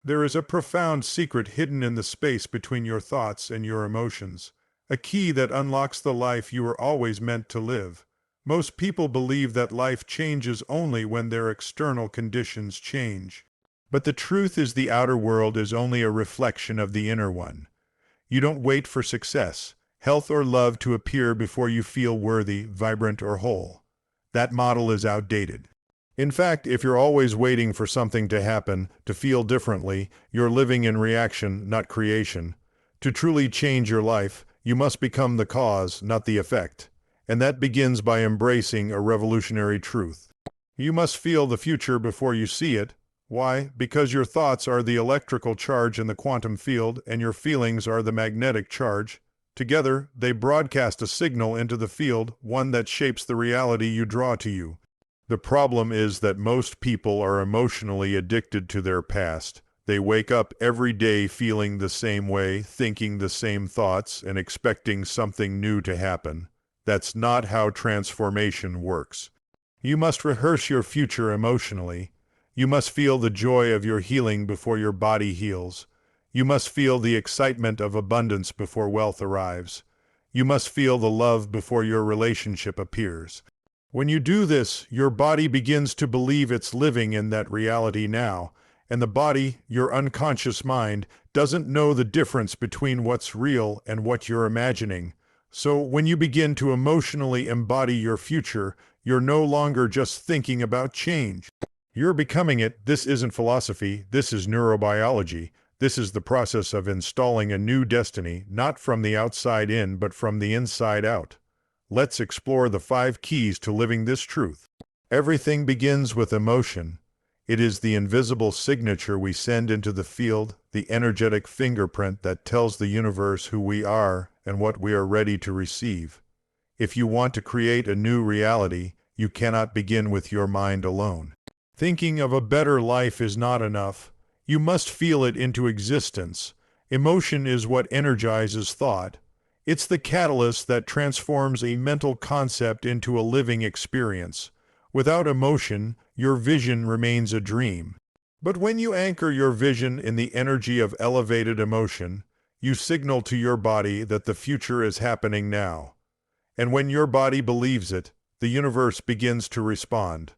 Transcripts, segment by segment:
There is a profound secret hidden in the space between your thoughts and your emotions, a key that unlocks the life you were always meant to live. Most people believe that life changes only when their external conditions change. But the truth is the outer world is only a reflection of the inner one. You don't wait for success, health, or love to appear before you feel worthy, vibrant, or whole. That model is outdated. In fact, if you're always waiting for something to happen, to feel differently, you're living in reaction, not creation. To truly change your life, you must become the cause, not the effect. And that begins by embracing a revolutionary truth. You must feel the future before you see it. Why? Because your thoughts are the electrical charge in the quantum field, and your feelings are the magnetic charge. Together, they broadcast a signal into the field, one that shapes the reality you draw to you. The problem is that most people are emotionally addicted to their past. They wake up every day feeling the same way, thinking the same thoughts, and expecting something new to happen. That's not how transformation works. You must rehearse your future emotionally. You must feel the joy of your healing before your body heals. You must feel the excitement of abundance before wealth arrives. You must feel the love before your relationship appears. When you do this, your body begins to believe it's living in that reality now, and the body, your unconscious mind, doesn't know the difference between what's real and what you're imagining. So when you begin to emotionally embody your future, you're no longer just thinking about change. You're becoming it. This isn't philosophy. This is neurobiology. This is the process of installing a new destiny, not from the outside in, but from the inside out. Let's explore the 5 keys to living this truth. Everything begins with emotion. It is the invisible signature we send into the field, the energetic fingerprint that tells the universe who we are and what we are ready to receive. If you want to create a new reality, you cannot begin with your mind alone. Thinking of a better life is not enough. You must feel it into existence. Emotion is what energizes thought. It's the catalyst that transforms a mental concept into a living experience. Without emotion, your vision remains a dream. But when you anchor your vision in the energy of elevated emotion, you signal to your body that the future is happening now. And when your body believes it, the universe begins to respond.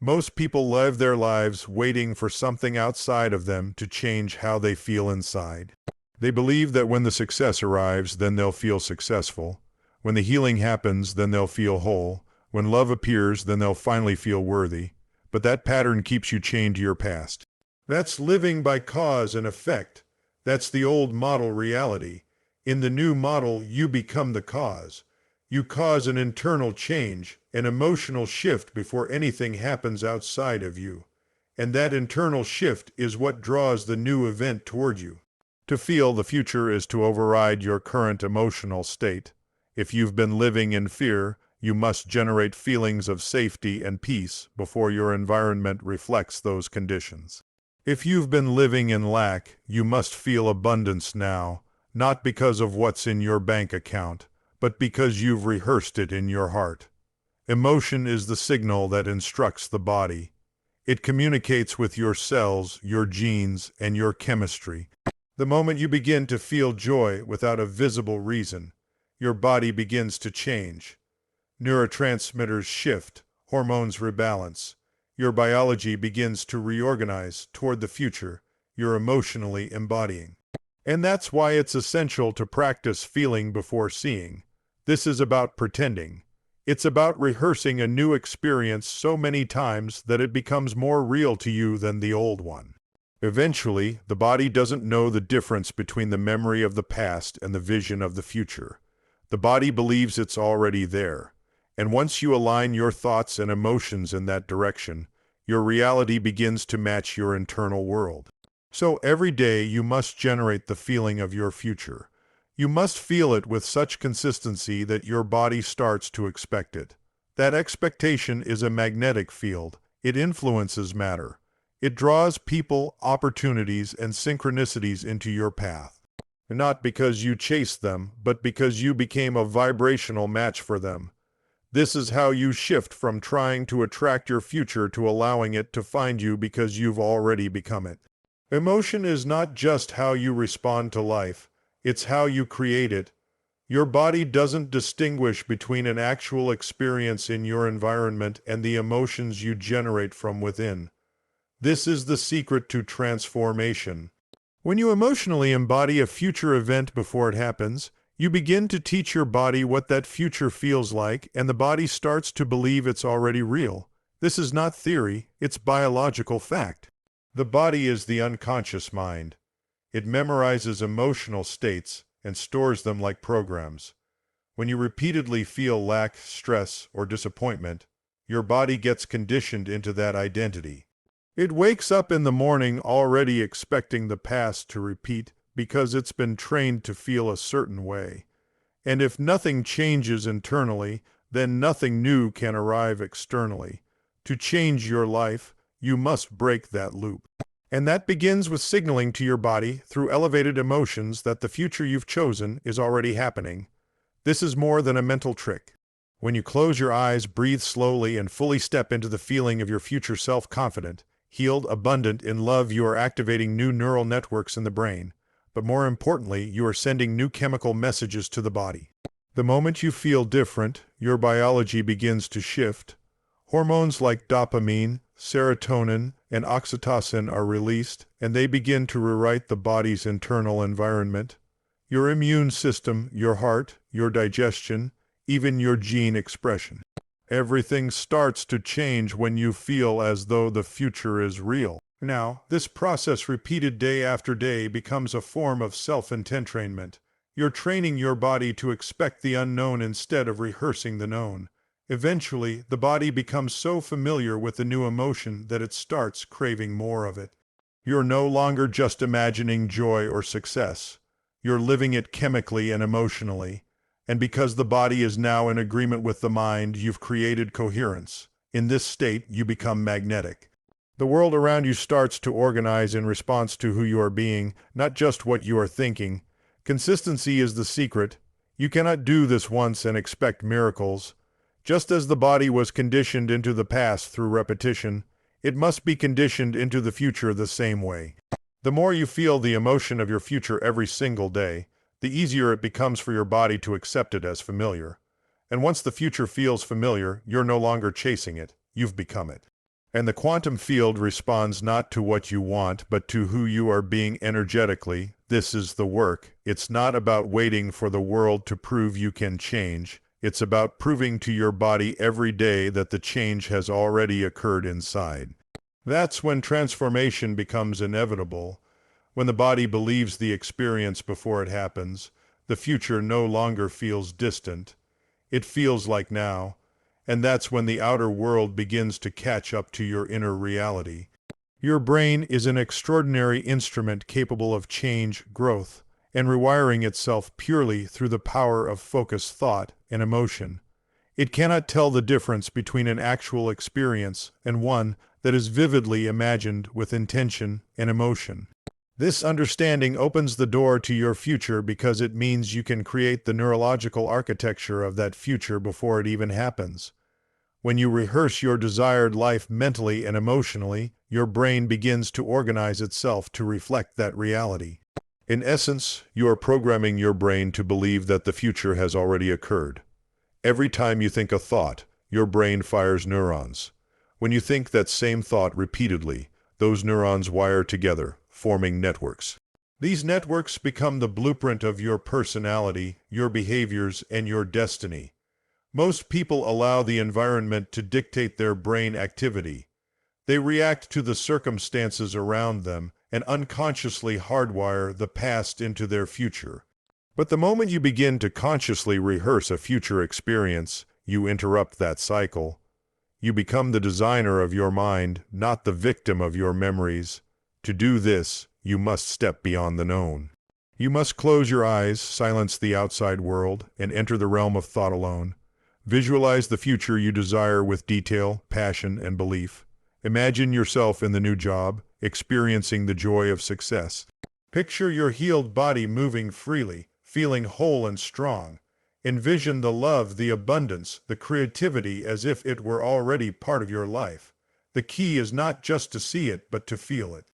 Most people live their lives waiting for something outside of them to change how they feel inside. They believe that when the success arrives, then they'll feel successful. When the healing happens, then they'll feel whole. When love appears, then they'll finally feel worthy. But that pattern keeps you chained to your past. That's living by cause and effect. That's the old model reality. In the new model, you become the cause. You cause an internal change, an emotional shift before anything happens outside of you. And that internal shift is what draws the new event toward you. To feel the future is to override your current emotional state. If you've been living in fear, you must generate feelings of safety and peace before your environment reflects those conditions. If you've been living in lack, you must feel abundance now, not because of what's in your bank account, but because you've rehearsed it in your heart. Emotion is the signal that instructs the body. It communicates with your cells, your genes, and your chemistry. The moment you begin to feel joy without a visible reason, your body begins to change. Neurotransmitters shift, hormones rebalance. Your biology begins to reorganize toward the future you're emotionally embodying. And that's why it's essential to practice feeling before seeing. This is about pretending. It's about rehearsing a new experience so many times that it becomes more real to you than the old one. Eventually, the body doesn't know the difference between the memory of the past and the vision of the future. The body believes it's already there. And once you align your thoughts and emotions in that direction, your reality begins to match your internal world. So every day you must generate the feeling of your future. You must feel it with such consistency that your body starts to expect it. That expectation is a magnetic field. It influences matter. It draws people, opportunities, and synchronicities into your path. Not because you chased them, but because you became a vibrational match for them. This is how you shift from trying to attract your future to allowing it to find you because you've already become it. Emotion is not just how you respond to life, it's how you create it. Your body doesn't distinguish between an actual experience in your environment and the emotions you generate from within. This is the secret to transformation. When you emotionally embody a future event before it happens, you begin to teach your body what that future feels like, and the body starts to believe it's already real. This is not theory, it's biological fact. The body is the unconscious mind. It memorizes emotional states and stores them like programs. When you repeatedly feel lack, stress, or disappointment, your body gets conditioned into that identity. It wakes up in the morning already expecting the past to repeat because it's been trained to feel a certain way. And if nothing changes internally, then nothing new can arrive externally. To change your life, you must break that loop. And that begins with signaling to your body through elevated emotions that the future you've chosen is already happening. This is more than a mental trick. When you close your eyes, breathe slowly, and fully step into the feeling of your future self, confident, healed, abundant in love, you are activating new neural networks in the brain. But more importantly, you are sending new chemical messages to the body. The moment you feel different, your biology begins to shift. Hormones like dopamine, serotonin, and oxytocin are released, and they begin to rewrite the body's internal environment. Your immune system, your heart, your digestion, even your gene expression. Everything starts to change when you feel as though the future is real. Now, this process repeated day after day becomes a form of self-entrainment. You're training your body to expect the unknown instead of rehearsing the known. Eventually, the body becomes so familiar with the new emotion that it starts craving more of it. You're no longer just imagining joy or success. You're living it chemically and emotionally. And because the body is now in agreement with the mind, you've created coherence. In this state, you become magnetic. The world around you starts to organize in response to who you are being, not just what you are thinking. Consistency is the secret. You cannot do this once and expect miracles. Just as the body was conditioned into the past through repetition, it must be conditioned into the future the same way. The more you feel the emotion of your future every single day, the easier it becomes for your body to accept it as familiar. And once the future feels familiar, you're no longer chasing it, you've become it. And the quantum field responds not to what you want, but to who you are being energetically. This is the work. It's not about waiting for the world to prove you can change. It's about proving to your body every day that the change has already occurred inside. That's when transformation becomes inevitable. When the body believes the experience before it happens, the future no longer feels distant. It feels like now. And that's when the outer world begins to catch up to your inner reality. Your brain is an extraordinary instrument capable of change, growth, and rewiring itself purely through the power of focused thought and emotion. It cannot tell the difference between an actual experience and one that is vividly imagined with intention and emotion. This understanding opens the door to your future because it means you can create the neurological architecture of that future before it even happens. When you rehearse your desired life mentally and emotionally, your brain begins to organize itself to reflect that reality. In essence, you are programming your brain to believe that the future has already occurred. Every time you think a thought, your brain fires neurons. When you think that same thought repeatedly, those neurons wire together, forming networks. These networks become the blueprint of your personality, your behaviors, and your destiny. Most people allow the environment to dictate their brain activity. They react to the circumstances around them and unconsciously hardwire the past into their future. But the moment you begin to consciously rehearse a future experience, you interrupt that cycle. You become the designer of your mind, not the victim of your memories. To do this, you must step beyond the known. You must close your eyes, silence the outside world, and enter the realm of thought alone. Visualize the future you desire with detail, passion, and belief. Imagine yourself in the new job, experiencing the joy of success. Picture your healed body moving freely, feeling whole and strong. Envision the love, the abundance, the creativity as if it were already part of your life. The key is not just to see it, but to feel it.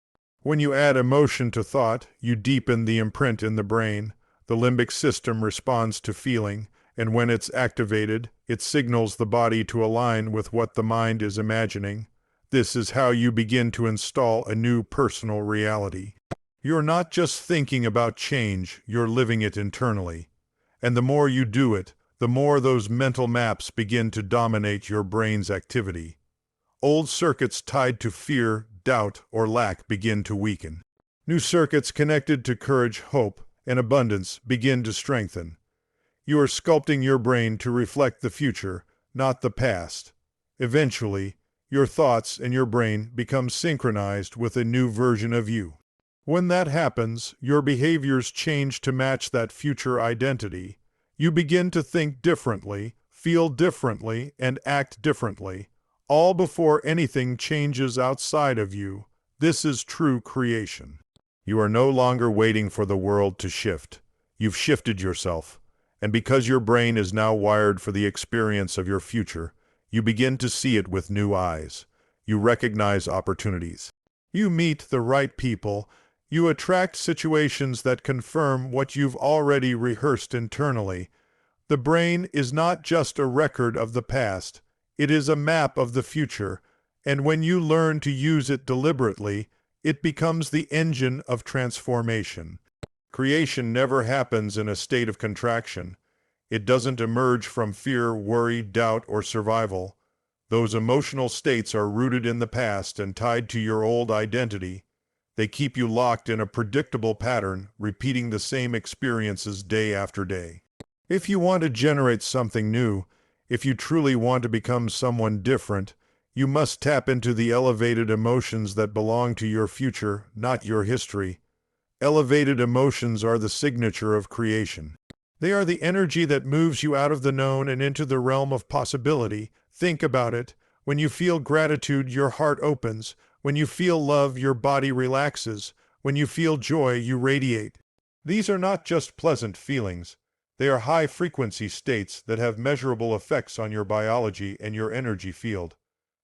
When you add emotion to thought, you deepen the imprint in the brain. The limbic system responds to feeling, and when it's activated, it signals the body to align with what the mind is imagining. This is how you begin to install a new personal reality. You're not just thinking about change, you're living it internally. And the more you do it, the more those mental maps begin to dominate your brain's activity. Old circuits tied to fear, doubt, or lack begin to weaken. New circuits connected to courage, hope, and abundance begin to strengthen. You are sculpting your brain to reflect the future, not the past. Eventually, your thoughts and your brain become synchronized with a new version of you. When that happens, your behaviors change to match that future identity. You begin to think differently, feel differently, and act differently, all before anything changes outside of you. This is true creation. You are no longer waiting for the world to shift. You've shifted yourself. And because your brain is now wired for the experience of your future, you begin to see it with new eyes. You recognize opportunities. You meet the right people. You attract situations that confirm what you've already rehearsed internally. The brain is not just a record of the past. It is a map of the future. And when you learn to use it deliberately, it becomes the engine of transformation. Creation never happens in a state of contraction. It doesn't emerge from fear, worry, doubt, or survival. Those emotional states are rooted in the past and tied to your old identity. They keep you locked in a predictable pattern, repeating the same experiences day after day. If you want to generate something new, if you truly want to become someone different, you must tap into the elevated emotions that belong to your future, not your history. Elevated emotions are the signature of creation. They are the energy that moves you out of the known and into the realm of possibility. Think about it. When you feel gratitude, your heart opens. When you feel love, your body relaxes. When you feel joy, you radiate. These are not just pleasant feelings. They are high-frequency states that have measurable effects on your biology and your energy field.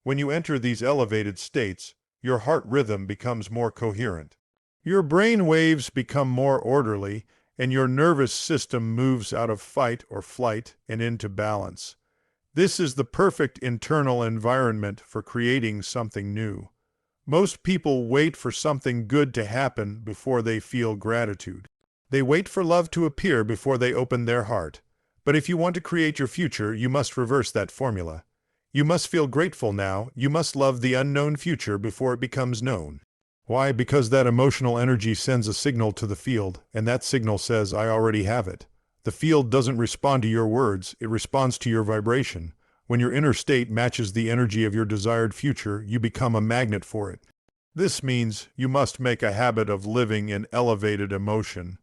When you enter these elevated states, your heart rhythm becomes more coherent. Your brain waves become more orderly, and your nervous system moves out of fight or flight and into balance. This is the perfect internal environment for creating something new. Most people wait for something good to happen before they feel gratitude. They wait for love to appear before they open their heart. But if you want to create your future, you must reverse that formula. You must feel grateful now. You must love the unknown future before it becomes known. Why? Because that emotional energy sends a signal to the field, and that signal says, I already have it. The field doesn't respond to your words, it responds to your vibration. When your inner state matches the energy of your desired future, you become a magnet for it. This means you must make a habit of living in elevated emotion.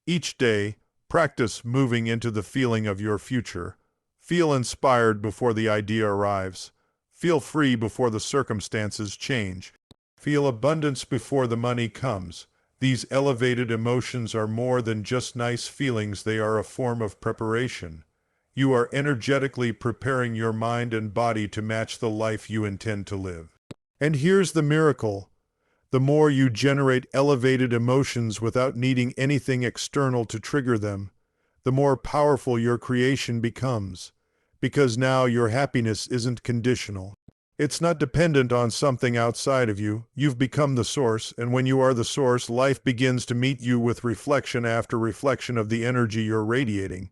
Each day, practice moving into the feeling of your future. Feel inspired before the idea arrives. Feel free before the circumstances change. Feel abundance before the money comes. These elevated emotions are more than just nice feelings, they are a form of preparation. You are energetically preparing your mind and body to match the life you intend to live. And here's the miracle. The more you generate elevated emotions without needing anything external to trigger them, the more powerful your creation becomes. Because now your happiness isn't conditional. It's not dependent on something outside of you. You've become the source, and when you are the source, life begins to meet you with reflection after reflection of the energy you're radiating.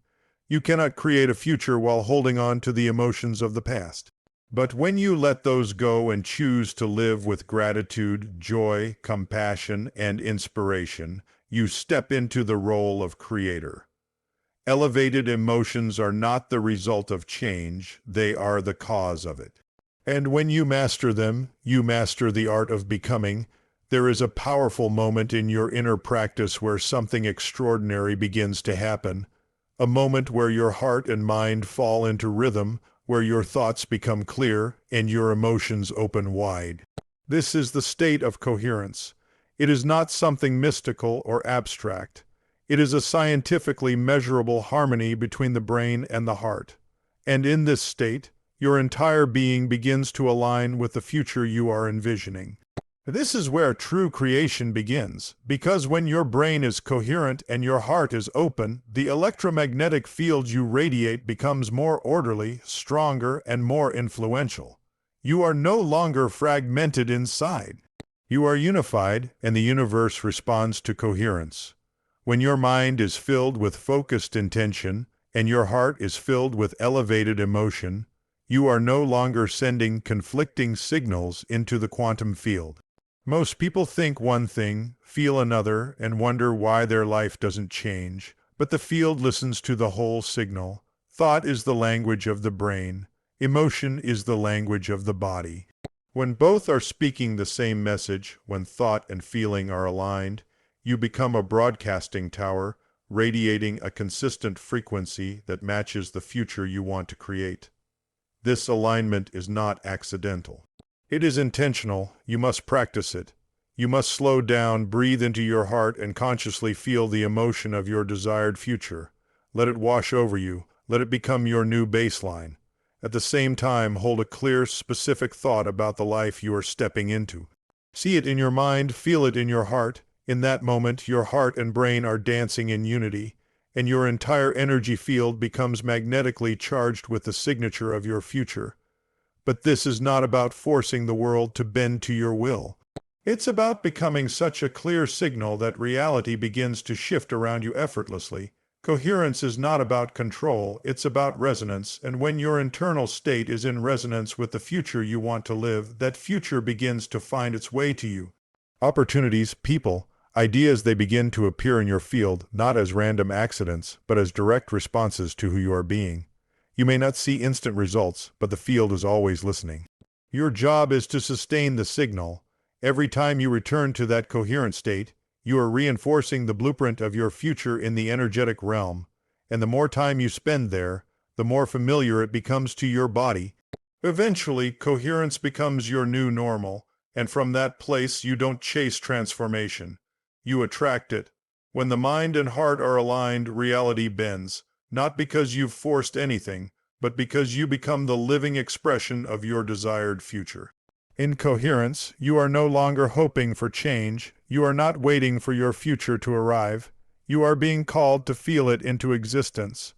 You cannot create a future while holding on to the emotions of the past. But when you let those go and choose to live with gratitude, joy, compassion, and inspiration, you step into the role of creator. Elevated emotions are not the result of change, they are the cause of it. And when you master them, you master the art of becoming. There is a powerful moment in your inner practice where something extraordinary begins to happen. A moment where your heart and mind fall into rhythm, where your thoughts become clear and your emotions open wide. This is the state of coherence. It is not something mystical or abstract. It is a scientifically measurable harmony between the brain and the heart. And in this state, your entire being begins to align with the future you are envisioning. This is where true creation begins, because when your brain is coherent and your heart is open, the electromagnetic field you radiate becomes more orderly, stronger, and more influential. You are no longer fragmented inside. You are unified, and the universe responds to coherence. When your mind is filled with focused intention, and your heart is filled with elevated emotion, you are no longer sending conflicting signals into the quantum field. Most people think one thing, feel another, and wonder why their life doesn't change, but the field listens to the whole signal. Thought is the language of the brain. Emotion is the language of the body. When both are speaking the same message, when thought and feeling are aligned, you become a broadcasting tower, radiating a consistent frequency that matches the future you want to create. This alignment is not accidental. It is intentional. You must practice it. You must slow down, breathe into your heart, and consciously feel the emotion of your desired future. Let it wash over you. Let it become your new baseline. At the same time, hold a clear, specific thought about the life you are stepping into. See it in your mind, feel it in your heart. In that moment, your heart and brain are dancing in unity, and your entire energy field becomes magnetically charged with the signature of your future. But this is not about forcing the world to bend to your will. It's about becoming such a clear signal that reality begins to shift around you effortlessly. Coherence is not about control, it's about resonance, and when your internal state is in resonance with the future you want to live, that future begins to find its way to you. Opportunities, people, ideas, they begin to appear in your field, not as random accidents, but as direct responses to who you are being. You may not see instant results, but the field is always listening. Your job is to sustain the signal. Every time you return to that coherent state, you are reinforcing the blueprint of your future in the energetic realm, and the more time you spend there, the more familiar it becomes to your body. Eventually, coherence becomes your new normal, and from that place you don't chase transformation. You attract it. When the mind and heart are aligned, reality bends, not because you've forced anything, but because you become the living expression of your desired future. In coherence, you are no longer hoping for change. You are not waiting for your future to arrive. You are being called to feel it into existence.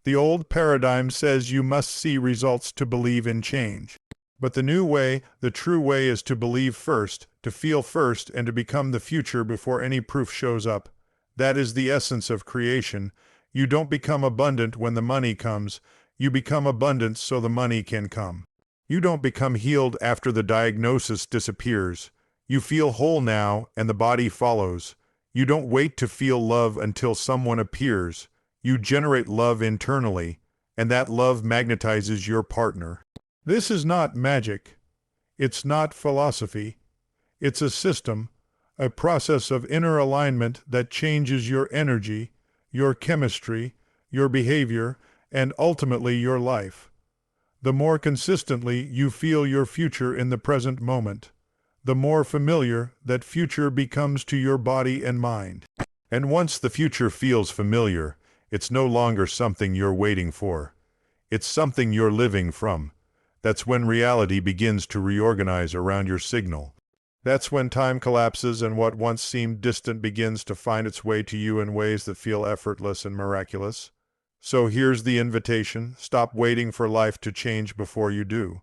The old paradigm says you must see results to believe in change. But the new way, the true way, is to believe first, to feel first, and to become the future before any proof shows up. That is the essence of creation. You don't become abundant when the money comes. You become abundant so the money can come. You don't become healed after the diagnosis disappears. You feel whole now, and the body follows. You don't wait to feel love until someone appears. You generate love internally, and that love magnetizes your partner. This is not magic. It's not philosophy. It's a system, a process of inner alignment that changes your energy, your chemistry, your behavior, and ultimately your life. The more consistently you feel your future in the present moment, the more familiar that future becomes to your body and mind. And once the future feels familiar, it's no longer something you're waiting for. It's something you're living from. That's when reality begins to reorganize around your signal. That's when time collapses and what once seemed distant begins to find its way to you in ways that feel effortless and miraculous. So here's the invitation. Stop waiting for life to change before you do.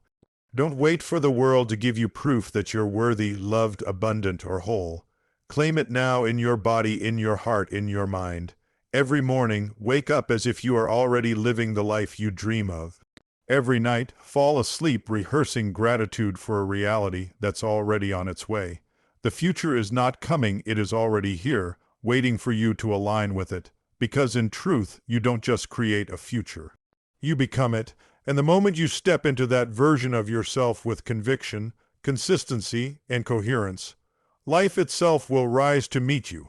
Don't wait for the world to give you proof that you're worthy, loved, abundant, or whole. Claim it now in your body, in your heart, in your mind. Every morning, wake up as if you are already living the life you dream of. Every night, fall asleep rehearsing gratitude for a reality that's already on its way. The future is not coming, it is already here, waiting for you to align with it. Because in truth, you don't just create a future. You become it, and the moment you step into that version of yourself with conviction, consistency, and coherence, life itself will rise to meet you.